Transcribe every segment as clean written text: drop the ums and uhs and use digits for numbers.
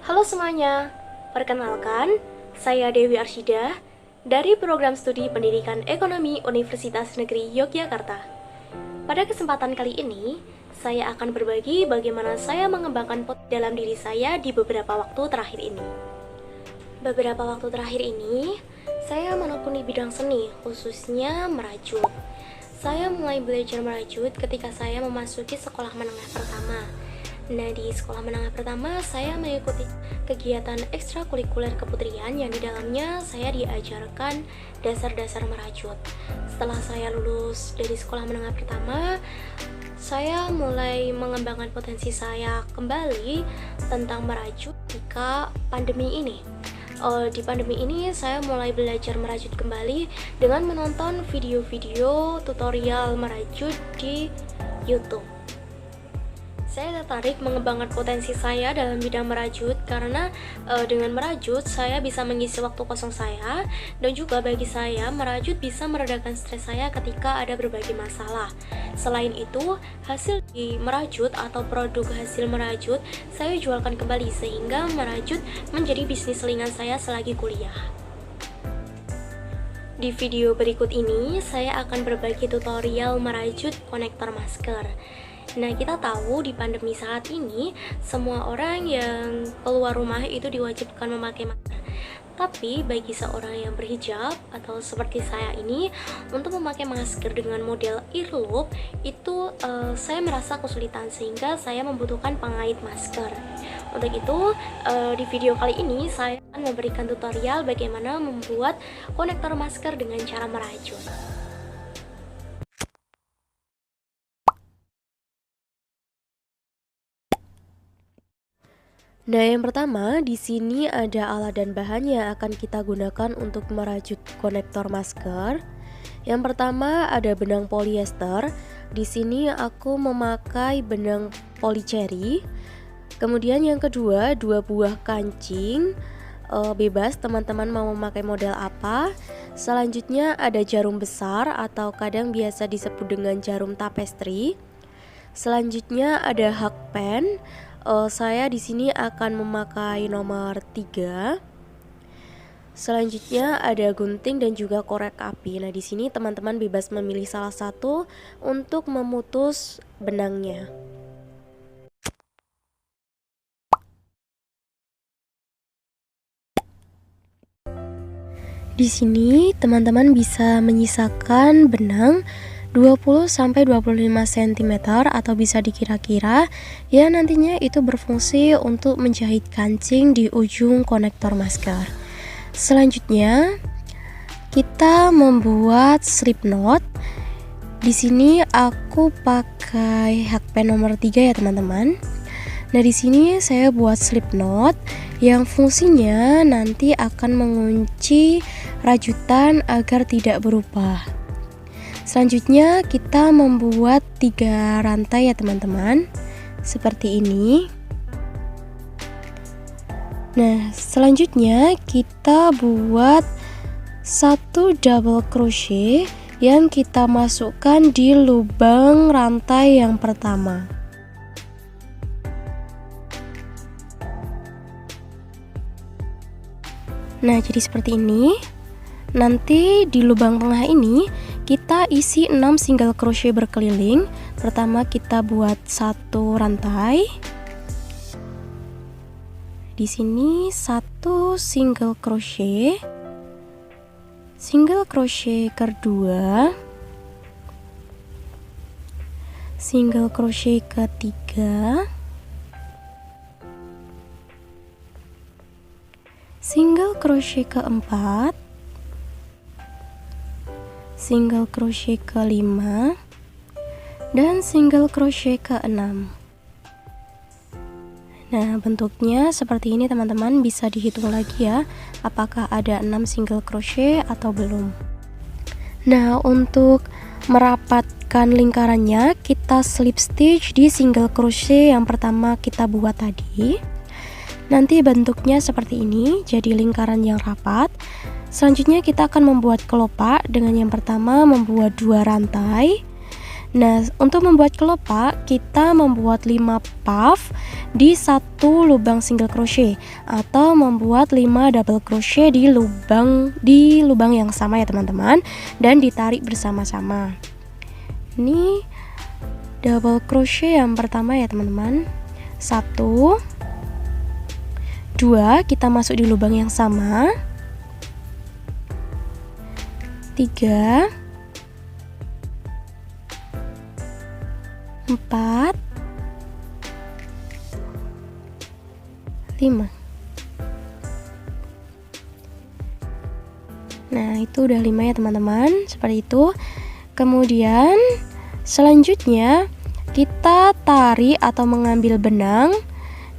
Halo semuanya, perkenalkan, saya Dewi Arsyida dari Program Studi Pendidikan Ekonomi Universitas Negeri Yogyakarta. Pada kesempatan kali ini, saya akan berbagi bagaimana saya mengembangkan dalam diri saya di beberapa waktu terakhir ini. Beberapa waktu terakhir ini, saya menekuni bidang seni, khususnya merajut. Saya mulai belajar merajut ketika saya memasuki sekolah menengah pertama. Nah, di sekolah menengah pertama, saya mengikuti kegiatan ekstrakurikuler keputrian yang di dalamnya saya diajarkan dasar-dasar merajut. Setelah saya lulus dari sekolah menengah pertama, saya mulai mengembangkan potensi saya kembali tentang merajut ketika pandemi ini. Di pandemi ini saya mulai belajar merajut kembali dengan menonton video-video tutorial merajut di YouTube. Saya tertarik mengembangkan potensi saya dalam bidang merajut karena dengan merajut saya bisa mengisi waktu kosong saya, dan juga bagi saya merajut bisa meredakan stres saya ketika ada berbagai masalah. Selain itu, hasil di merajut atau produk hasil merajut saya jualkan kembali sehingga merajut menjadi bisnis selingan saya selagi kuliah. Di video berikut ini saya akan berbagi tutorial merajut konektor masker. Nah, kita tahu di pandemi saat ini semua orang yang keluar rumah itu diwajibkan memakai masker. Tapi bagi seorang yang berhijab atau seperti saya ini, untuk memakai masker dengan model earlobe itu saya merasa kesulitan sehingga saya membutuhkan pengait masker. Untuk itu, di video kali ini saya akan memberikan tutorial bagaimana membuat konektor masker dengan cara merajut. Nah, yang pertama di sini ada alat dan bahan yang akan kita gunakan untuk merajut konektor masker. Yang pertama ada benang polyester. Di sini aku memakai benang polycherry. Kemudian yang kedua, 2 buah kancing. Bebas teman-teman mau memakai model apa. Selanjutnya ada jarum besar atau kadang biasa disebut dengan jarum tapestry. Selanjutnya ada hakpen. Saya di sini akan memakai nomor 3. Selanjutnya ada gunting dan juga korek api. Nah, di sini teman-teman bebas memilih salah satu untuk memutus benangnya. Di sini teman-teman bisa menyisakan benang 20-25 cm atau bisa dikira-kira ya, nantinya itu berfungsi untuk menjahit kancing di ujung konektor masker. Selanjutnya kita membuat slip knot. Di sini aku pakai hakpen nomor 3 ya teman-teman. Nah, di sini saya buat slip knot yang fungsinya nanti akan mengunci rajutan agar tidak berubah. Selanjutnya kita membuat 3 rantai ya teman-teman, seperti ini. Nah, selanjutnya kita buat 1 double crochet yang kita masukkan di lubang rantai yang pertama. Nah, jadi seperti ini. Nanti di lubang tengah ini kita isi 6 single crochet berkeliling. Pertama kita buat 1 rantai. Di sini 1 single crochet. Single crochet kedua. Single crochet ketiga. Single crochet keempat. Single crochet ke-5 dan single crochet ke-6. Nah, bentuknya seperti ini teman-teman, bisa dihitung lagi ya apakah ada 6 single crochet atau belum. Nah, untuk merapatkan lingkarannya kita slip stitch di single crochet yang pertama kita buat tadi. Nanti bentuknya seperti ini, jadi lingkaran yang rapat. Selanjutnya kita akan membuat kelopak dengan yang pertama membuat 2 rantai. Nah, untuk membuat kelopak kita membuat 5 puff di satu lubang single crochet atau membuat 5 double crochet di lubang yang sama ya teman-teman, dan ditarik bersama-sama. Ini double crochet yang pertama ya teman-teman. 1 2, kita masuk di lubang yang sama. 3 4 5. Nah, itu udah 5 ya teman-teman, seperti itu. Kemudian selanjutnya kita tarik atau mengambil benang,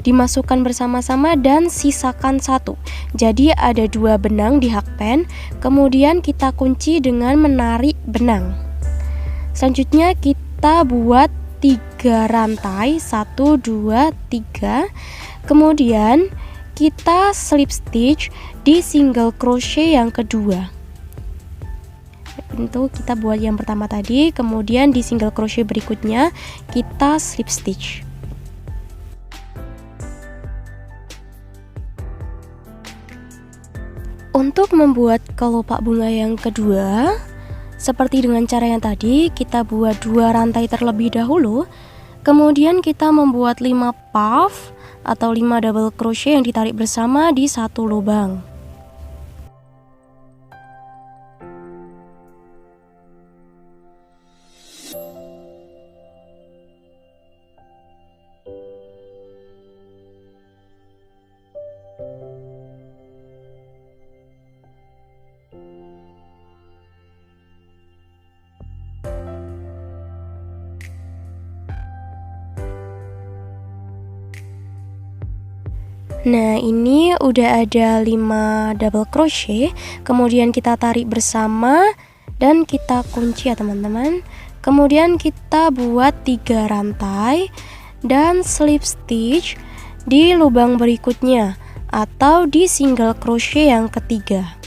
dimasukkan bersama-sama dan sisakan 1. Jadi ada 2 benang di hakpen, kemudian kita kunci dengan menarik benang. Selanjutnya kita buat 3 rantai, 1 2 3. Kemudian kita slip stitch di single crochet yang kedua. Itu kita buat yang pertama tadi, kemudian di single crochet berikutnya kita slip stitch. Untuk membuat kelopak bunga yang kedua, seperti dengan cara yang tadi, kita buat 2 rantai terlebih dahulu, kemudian kita membuat 5 puff atau 5 double crochet yang ditarik bersama di satu lubang. Nah, ini udah ada 5 double crochet, kemudian kita tarik bersama dan kita kunci ya teman-teman. Kemudian kita buat 3 rantai dan slip stitch di lubang berikutnya atau di single crochet yang ketiga.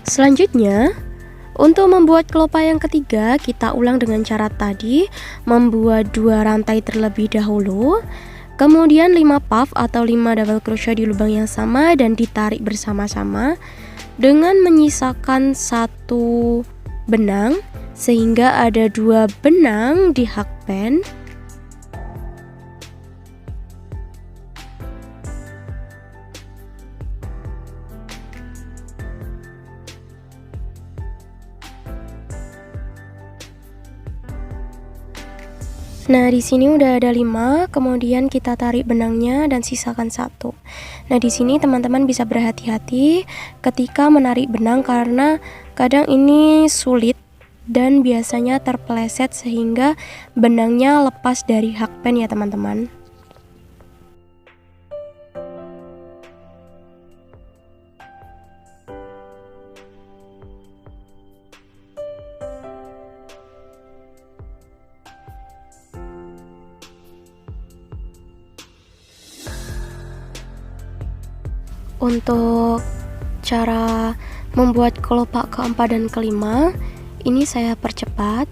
Selanjutnya, untuk membuat kelopak yang ketiga, kita ulang dengan cara tadi, membuat 2 rantai terlebih dahulu, kemudian 5 puff atau 5 double crochet di lubang yang sama dan ditarik bersama-sama dengan menyisakan 1 benang sehingga ada 2 benang di hakpen. Nah, di sini udah ada 5, kemudian kita tarik benangnya dan sisakan 1. Nah, di sini teman-teman bisa berhati-hati ketika menarik benang karena kadang ini sulit dan biasanya terpeleset sehingga benangnya lepas dari hakpen ya teman-teman. Untuk cara membuat kelopak keempat dan kelima, ini saya percepat.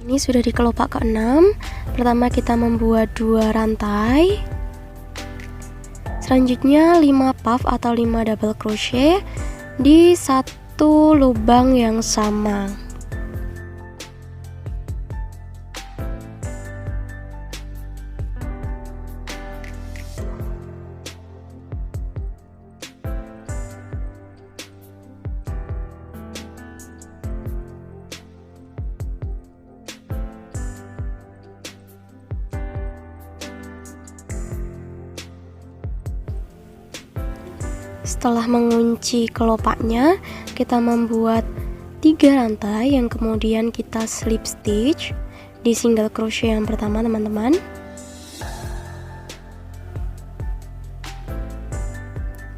Ini sudah di kelopak ke-6. Pertama kita membuat 2 rantai. Selanjutnya 5 puff atau 5 double crochet di satu lubang yang sama. Setelah mengunci kelopaknya, kita membuat 3 rantai yang kemudian kita slip stitch di single crochet yang pertama, teman-teman.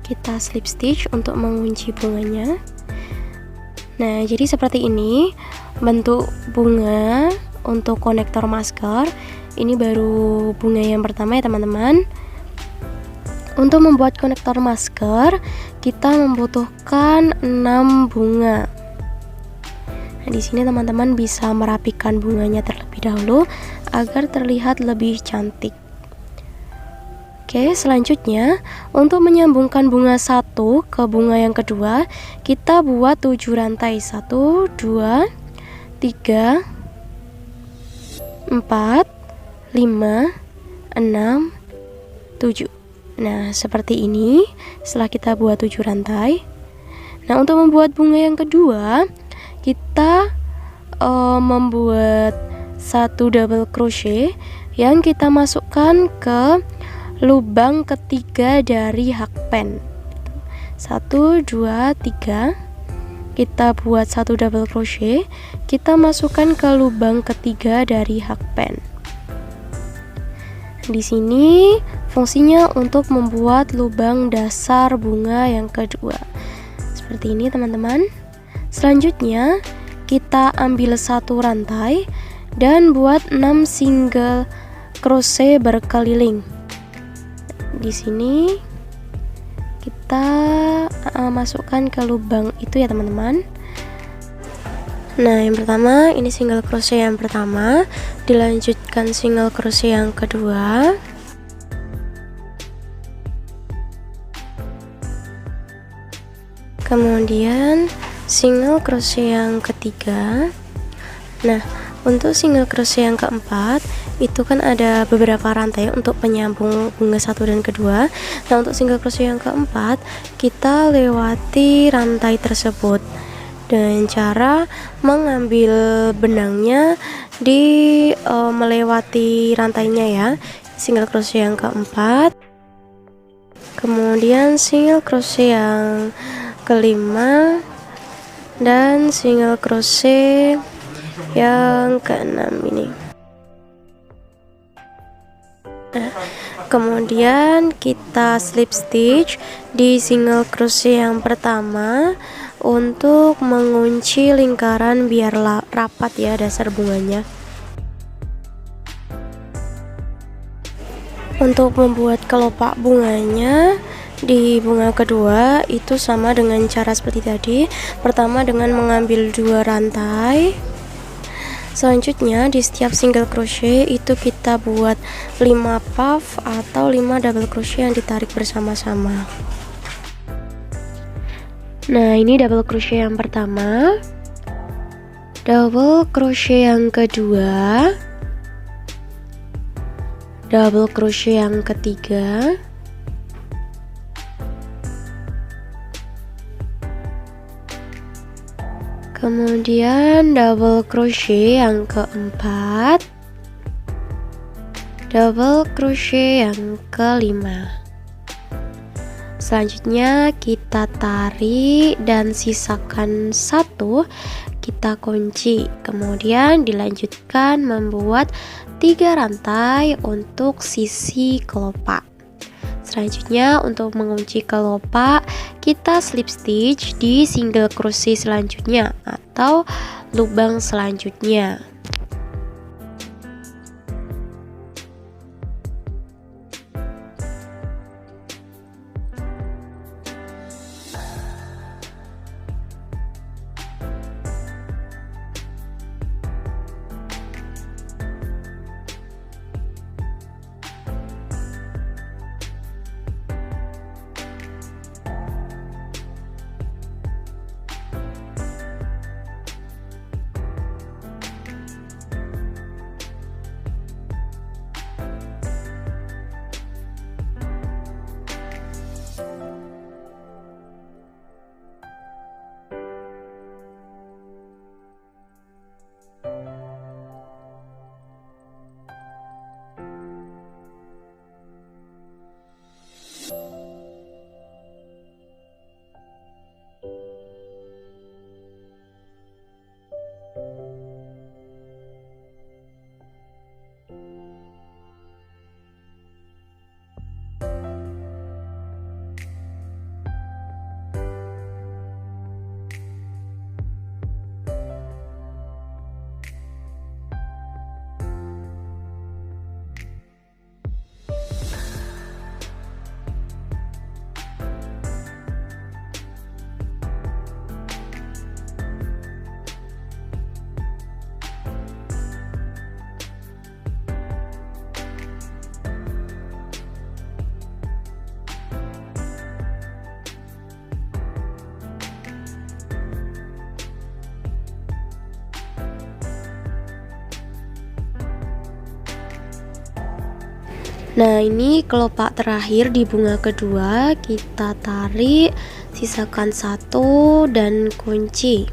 Kita slip stitch untuk mengunci bunganya. Nah, jadi seperti ini bentuk bunga untuk konektor masker. Ini baru bunga yang pertama ya, teman-teman. Untuk membuat konektor masker, kita membutuhkan 6 bunga. Nah, di sini teman-teman bisa merapikan bunganya terlebih dahulu agar terlihat lebih cantik. Oke, selanjutnya untuk menyambungkan bunga satu ke bunga yang kedua, kita buat 7 rantai. 1, 2, 3, 4, 5, 6, 7. Nah, seperti ini setelah kita buat 7 rantai. Nah, untuk membuat bunga yang kedua, kita membuat 1 double crochet yang kita masukkan ke lubang ketiga dari hakpen. 1, 2, 3. Kita buat 1 double crochet, kita masukkan ke lubang ketiga dari hakpen. Di sini fungsinya untuk membuat lubang dasar bunga yang kedua. Seperti ini, teman-teman. Selanjutnya kita ambil 1 rantai dan buat 6 single crochet berkeliling. Di sini kita masukkan ke lubang itu ya, teman-teman. Nah, yang pertama ini single crochet yang pertama, dilanjutkan single crochet yang kedua. Kemudian single crochet yang ketiga. Nah, untuk single crochet yang keempat itu kan ada beberapa rantai untuk penyambung bunga satu dan kedua. Nah, untuk single crochet yang keempat kita lewati rantai tersebut dengan cara mengambil benangnya di melewati rantainya ya. Single crochet yang keempat, kemudian single crochet yang kelima, dan single crochet yang keenam ini. Nah, kemudian kita slip stitch di single crochet yang pertama untuk mengunci lingkaran biar rapat ya dasar bunganya. Untuk membuat kelopak bunganya di bunga kedua itu sama dengan cara seperti tadi. Pertama dengan mengambil 2 rantai. Selanjutnya di setiap single crochet itu kita buat 5 puff atau 5 double crochet yang ditarik bersama-sama. Nah, ini double crochet yang pertama, double crochet yang kedua, double crochet yang ketiga, kemudian double crochet yang keempat, double crochet yang kelima. Selanjutnya kita tarik dan sisakan 1, kita kunci. Kemudian dilanjutkan membuat 3 rantai untuk sisi kelopak. Selanjutnya untuk mengunci kelopak kita slip stitch di single crochet selanjutnya atau lubang selanjutnya. Nah, ini kelopak terakhir di bunga kedua, kita tarik, sisakan satu dan kunci.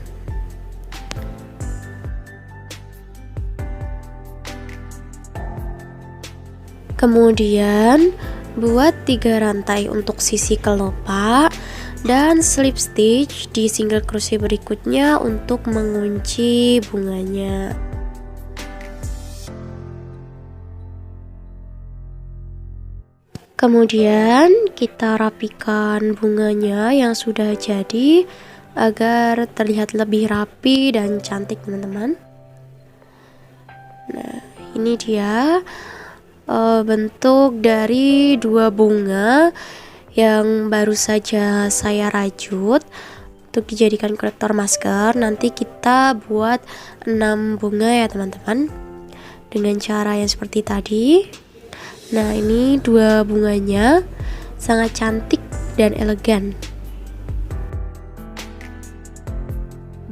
Kemudian buat 3 rantai untuk sisi kelopak dan slip stitch di single crochet berikutnya untuk mengunci bunganya. Kemudian kita rapikan bunganya yang sudah jadi agar terlihat lebih rapi dan cantik, teman-teman. Nah, ini dia bentuk dari 2 bunga yang baru saja saya rajut untuk dijadikan kolektor masker. Nanti kita buat 6 bunga ya teman-teman, dengan cara yang seperti tadi. Nah, ini 2 bunganya sangat cantik dan elegan.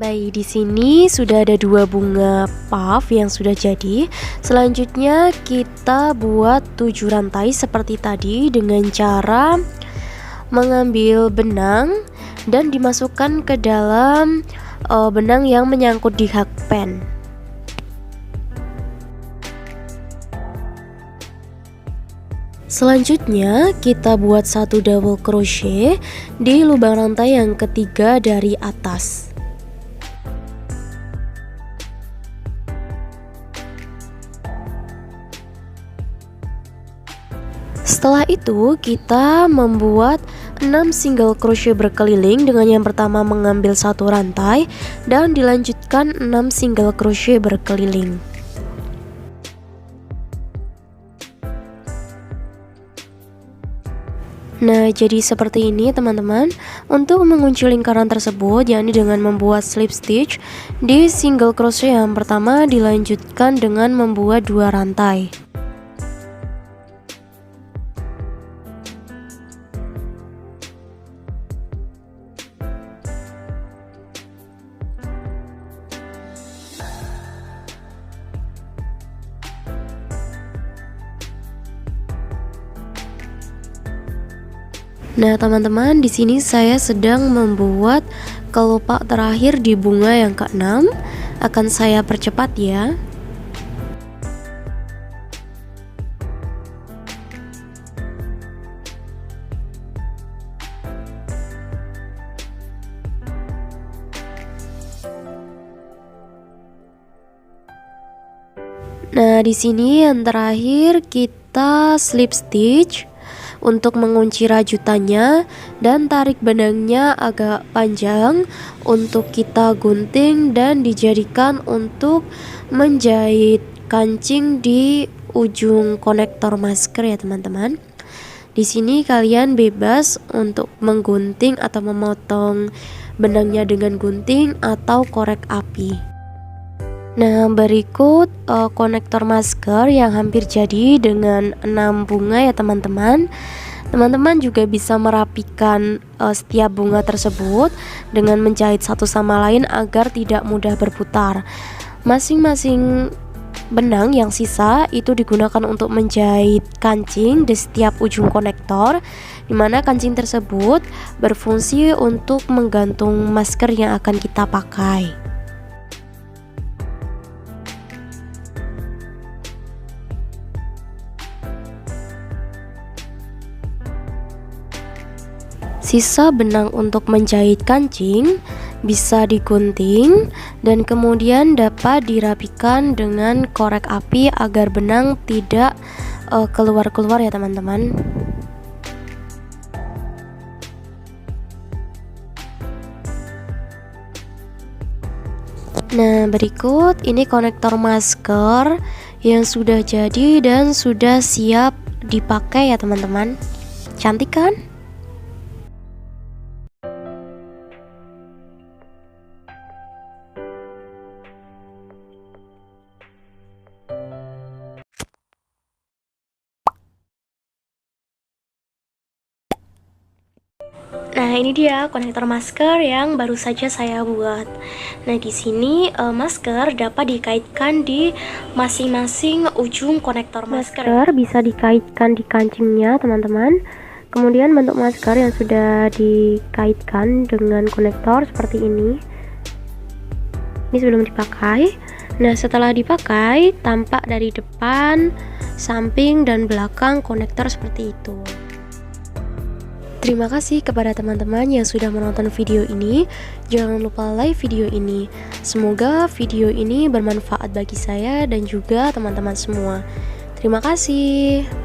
Baik, di sini sudah ada 2 bunga puff yang sudah jadi. Selanjutnya kita buat 7 rantai seperti tadi dengan cara mengambil benang dan dimasukkan ke dalam benang yang menyangkut di hakpen. Selanjutnya kita buat 1 double crochet di lubang rantai yang ketiga dari atas. Setelah itu kita membuat 6 single crochet berkeliling dengan yang pertama mengambil 1 rantai dan dilanjutkan 6 single crochet berkeliling. Nah, jadi seperti ini teman-teman. Untuk mengunci lingkaran tersebut, yakni dengan membuat slip stitch di single crochet yang pertama, dilanjutkan dengan membuat 2 rantai. Nah, teman-teman, di sini saya sedang membuat kelopak terakhir di bunga yang ke-6. Akan saya percepat ya. Nah, di sini yang terakhir kita slip stitch untuk mengunci rajutannya dan tarik benangnya agak panjang untuk kita gunting dan dijadikan untuk menjahit kancing di ujung konektor masker ya teman-teman. Di sini kalian bebas untuk menggunting atau memotong benangnya dengan gunting atau korek api. Nah, berikut konektor masker yang hampir jadi dengan 6 bunga ya teman-teman. Teman-teman juga bisa merapikan setiap bunga tersebut dengan menjahit satu sama lain agar tidak mudah berputar. Masing-masing benang yang sisa itu digunakan untuk menjahit kancing di setiap ujung konektor, dimana kancing tersebut berfungsi untuk menggantung masker yang akan kita pakai. Sisa benang untuk menjahit kancing bisa digunting dan kemudian dapat dirapikan dengan korek api agar benang tidak keluar-keluar ya teman-teman. Nah, berikut ini konektor masker yang sudah jadi dan sudah siap dipakai ya teman-teman. Cantik kan? Nah, ini dia konektor masker yang baru saja saya buat. Nah, di sini masker dapat dikaitkan di masing-masing ujung konektor masker. Masker bisa dikaitkan di kancingnya, teman-teman. Kemudian bentuk masker yang sudah dikaitkan dengan konektor seperti ini. Ini sebelum dipakai. Nah, setelah dipakai, tampak dari depan, samping, dan belakang konektor seperti itu. Terima kasih kepada teman-teman yang sudah menonton video ini. Jangan lupa like video ini. Semoga video ini bermanfaat bagi saya dan juga teman-teman semua. Terima kasih.